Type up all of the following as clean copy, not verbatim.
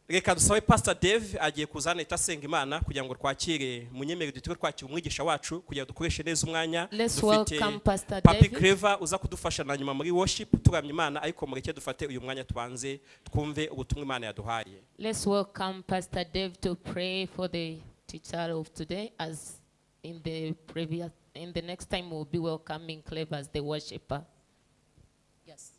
Reka dusabe Pastor Dave agiye kuzana itasenga Imana kugira ngo twakire munyemerere dutwe twakira umwigisha wacu kugira dukoreshe neza umwanya. Dufite Papi Clever uza kudufasha na nyuma muri worship turamya Imana, ariko mureke dufate uyu mwanya tubanze twumve ubutumwa Imana yaduhaye. Let's welcome Pastor Dave to pray for the teacher of today, as in the next time we'll be welcoming Clever as the worshipper. Yes.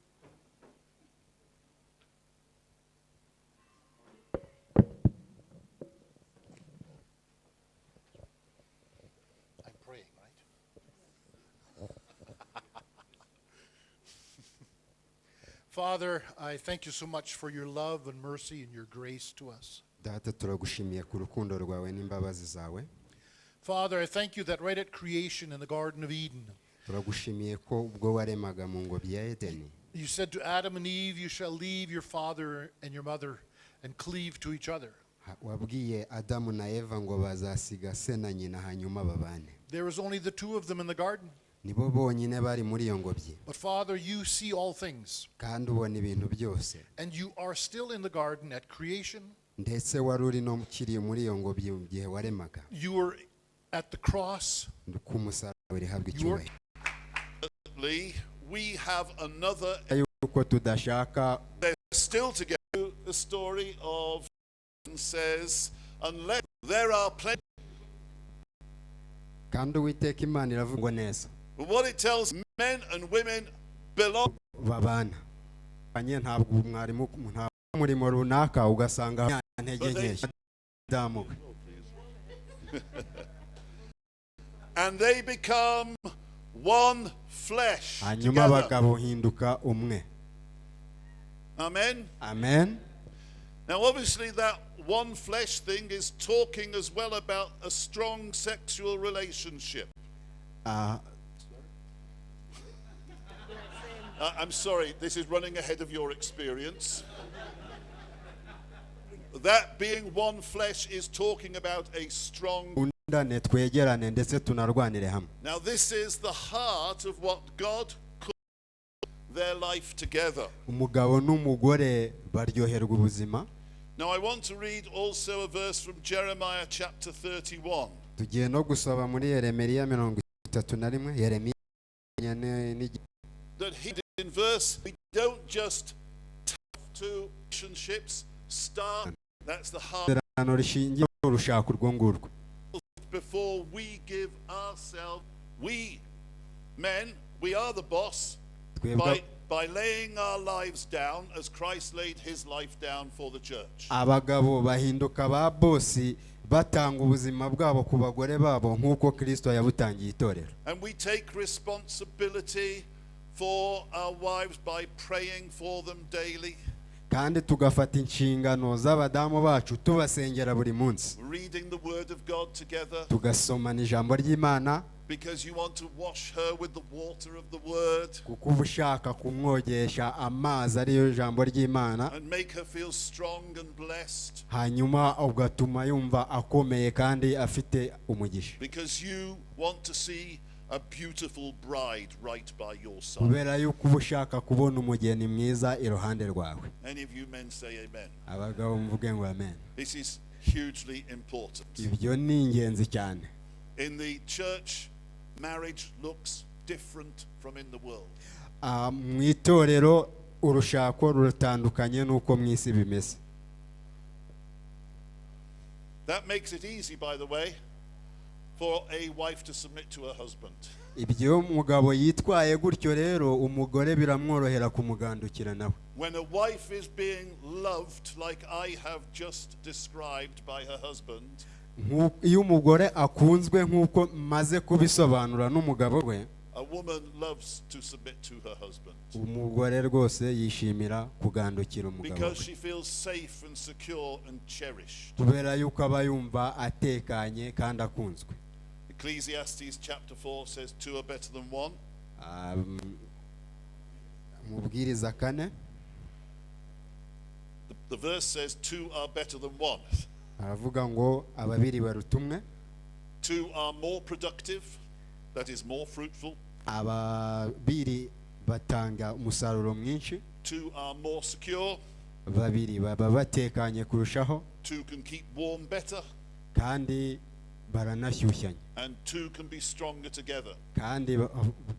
Father, I thank you so much for your love and mercy and your grace to us. Father, I thank you that right at creation in the Garden of Eden, you said to Adam and Eve, you shall leave your father and your mother and cleave to each other. There was only the two of them in the garden. But Father, you see all things. And you are still in the garden at creation. You were at the cross. We have another. They're still together. The story of says, unless there are plenty. What it tells men and women belong. And they become one flesh. Amen. Amen. Now obviously that one flesh thing is talking as well about a strong sexual relationship. I'm sorry, this is running ahead of your experience. That being one flesh is talking about a strong. Now this is the heart of what God called their life together. Now I want to read also a verse from Jeremiah chapter 31. That he in verse, we don't just tap to relationships, start, that's the heart. Before we give ourselves, we men, we are the boss, by laying our lives down as Christ laid his life down for the church. And we take responsibility for our wives by praying for them daily. Reading the word of God together. Because you want to wash her with the water of the word. And make her feel strong and blessed. Because you want to see a beautiful bride right by your side. Any of you men say amen. This is hugely important. In the church, marriage looks different from in the world. That makes it easy, by the way, for a wife to submit to her husband. When a wife is being loved like I have just described by her husband, a woman loves to submit to her husband because she feels safe and secure and cherished. Ecclesiastes chapter 4 says 2 are better than one. The verse says 2 are better than one. 2 are more productive, that is more fruitful. 2 are more secure. babiri baba batekanye kurushaho, two can keep warm better, kandi baranashyushyanya, and two can be stronger together. kandi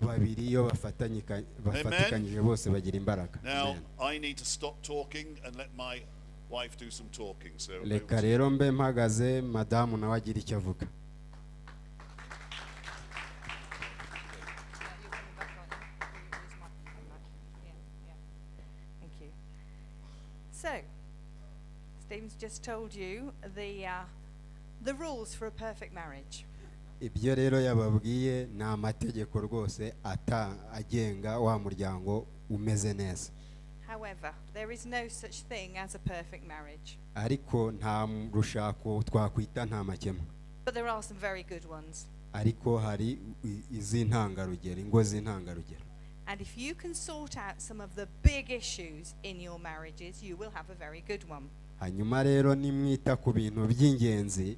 babiri iyo bafatikanyije bose bagira imbaraga. Now, Amen. I need to stop talking and let my wife do some talking. So Reka rero mbe mpagaze madamu nawe agira icyo avuga. Thank you. So, Stephen's just told you the rules for a perfect marriage. Ibyo rero yababwiye ni amategeko rwose agenga wa muryango umeze neza. However, there is no such thing as a perfect marriage. Ariko nta rushako twakwita nta makemwa. But there are some very good ones. Ariko hari iz'intangarugero, ingo z'intangarugero. And if you can sort out some of the big issues in your marriages, you will have a very good one. Hanyuma rero nimwita ku bintu by'ingenzi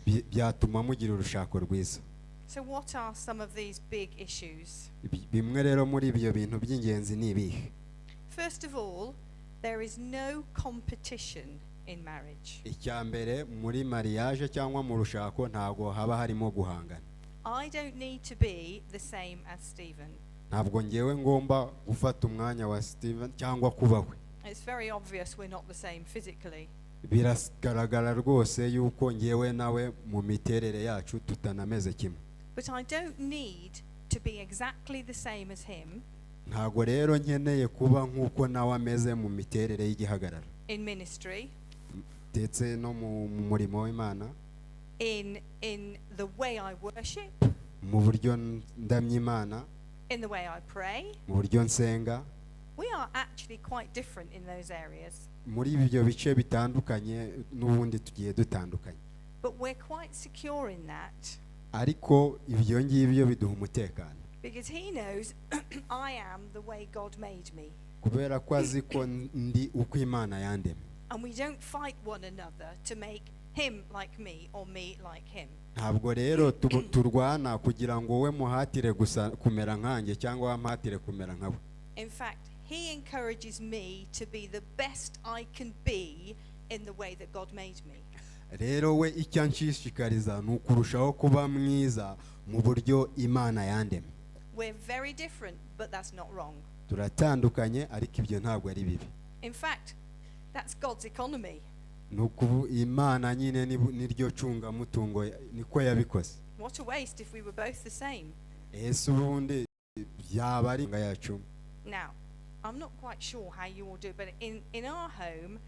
byatuma mugira urushako rwiza. So what are some of these big issues? Bimwe rero muri ibyo bintu by'ingenzi ni ibihe? First of all, there is no competition in marriage. Icya mbere muri mariage cyangwa mu rushako ntago haba harimo guhangana. I don't need to be the same as Stephen. Ntabwo ngewe ngomba gufata umwanya wa Stephen cyangwa kubawe. It's very obvious we're not the same physically. Biragaragara rwose yuko ngewe nawe mu miterere yacu tutanameze kimwe. But I don't need to be exactly the same as him. Ntago rero nkeneye kuba nk'uko nawe ameze mu miterere y'igihagararo. In ministry. Ndetse no mu murimo w'Imana. In the way I worship. Mu buryo ndamya Imana. In the way I pray. Mu buryo nsenga. We are actually quite different in those areas. Muri ibyo bice bitandukanye n'ubundi tugiye dutandukanye. But we're quite secure in that. Ariko ibyo ngibyo biduha umutekano. Because he knows I am the way God made me. Kubera ko azi ko ndi uko Imana yandemye. And we don't fight one another to make him like me or me like him. Ntabwo rero turwana kugira ngo we muhatire gusa kumera nkanjye cyangwa wamuhatire kumera nkawe. In fact, he encourages me to be the best I can be in the way that God made me. Rero we icyo nshishikariza ni ukurushaho kuba mwiza mu buryo Imana yandemye. We're very different, but that's not wrong. Turatandukanye ariko ibyo ntabwo ari bibi. In fact, that's God's economy. Nuko Imana nyine niryo cunga mutungo niko yabikoze. What a waste if we were both the same. Ubundi yaba ari yacu. Now, I'm not quite sure how you all do it, but in our home,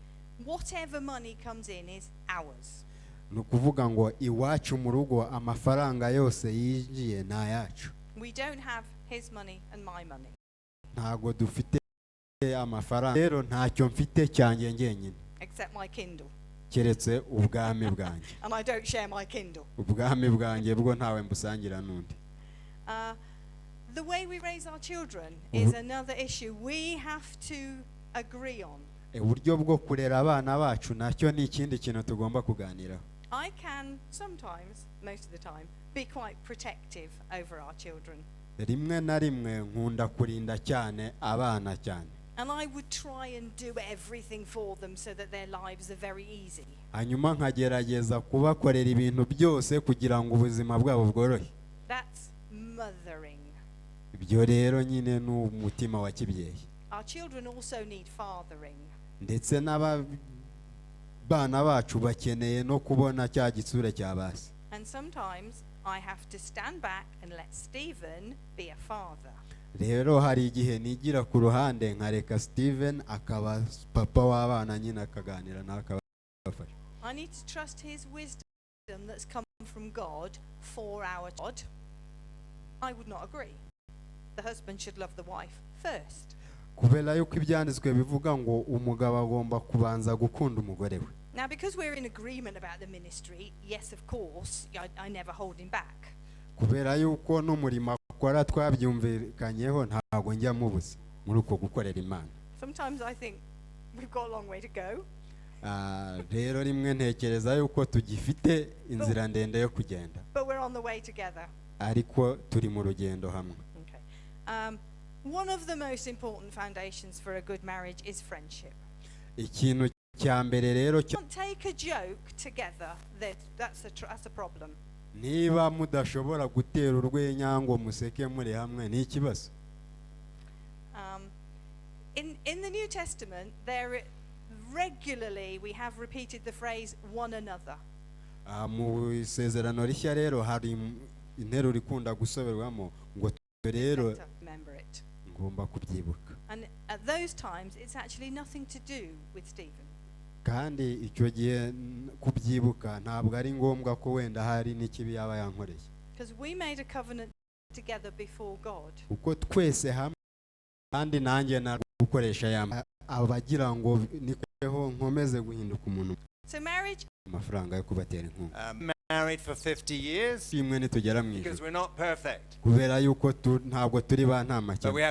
whatever money comes in is ours. Nukuvuga ngo iwacu mu rugo amafaranga yose yinjiye na yacu. We don't have his money and my money. Ntago dufite amafaranga rero ntacyo mfite cyanjye ngenyine. Except my Kindle. Keretse ubwami bwanjye. And I don't share my Kindle. Ubwami bwanjye bwo ntawe mbusangira nundi. The way we raise our children is another issue we have to agree on. Uburyo bwo kurera abana bacu nacyo ni ikindi kintu tugomba kuganiraho. I can sometimes, most of the time, be quite protective over our children. Rimwe na rimwe nkunda kurinda cyane abana cyane. And I would try and do everything for them so that their lives are very easy. Hanyuma nkagerageza kubakorera ibintu byose kugira ngo ubuzima bwabo bworohe. That's mothering. Ibyo rero nyine ni umutima wa kibyeyi. Our children also need fathering. Ndetse n'abana bacu bakeneye no kubona cya gitsura cya base. And sometimes I have to stand back and let Stephen be a father. Rero hari igihe nigira ku ruhande nkareka Stephen akaba papa w'abana nyine akaganira n'akabafasha. I need to trust his wisdom that's come from God for our God. I would not agree. The husband should love the wife first. Kubera yuko ibyanditswe bivuga ngo umugabo agomba kubanza gukunda umugore we. Now, because we're in agreement about the ministry, yes, of course, I never hold him back. Kubera yuko n'umurimo akora twabyumvikanyeho ntago njya mubuza muri uko gukorera Imana. Sometimes I think we've got a long way to go. Rero rimwe ntekereza yuko tugifite inzira ndende yo kugenda. But we're on the way together. Ariko turi mu rugendo hamwe. Okay. One of the most important foundations for a good marriage is friendship. ikintu cya mbere rero Don't take a joke together. That's a problem. niba mudashobora gutera urwenya ngo museke muri hamwe ni ikibazo. In the New Testament, regularly we have repeated the phrase one another. Mu isezerano rishya rero hari interuro ikunda gusoberwamo ngo rero Remember it. ngomba kubyibuka. And at those times, it's actually nothing to do with Stephen. Kandi icyo gihe kubyibuka ntabwo ari ngombwa ko wenda hari n'ikibi yaba yankoreye. Because we made a covenant together before God. Uko twese hamwe kandi nanjye na gukoresha abagira ngo nikoho nkomeze guhinduka umuntu. So marriage. Amafaranga yo kubatera inkunga. Married for 50 years Imwe nitugera mu because ijuru we're not perfect. kubera yuko ntabwo turi ba nta But we makemwa. have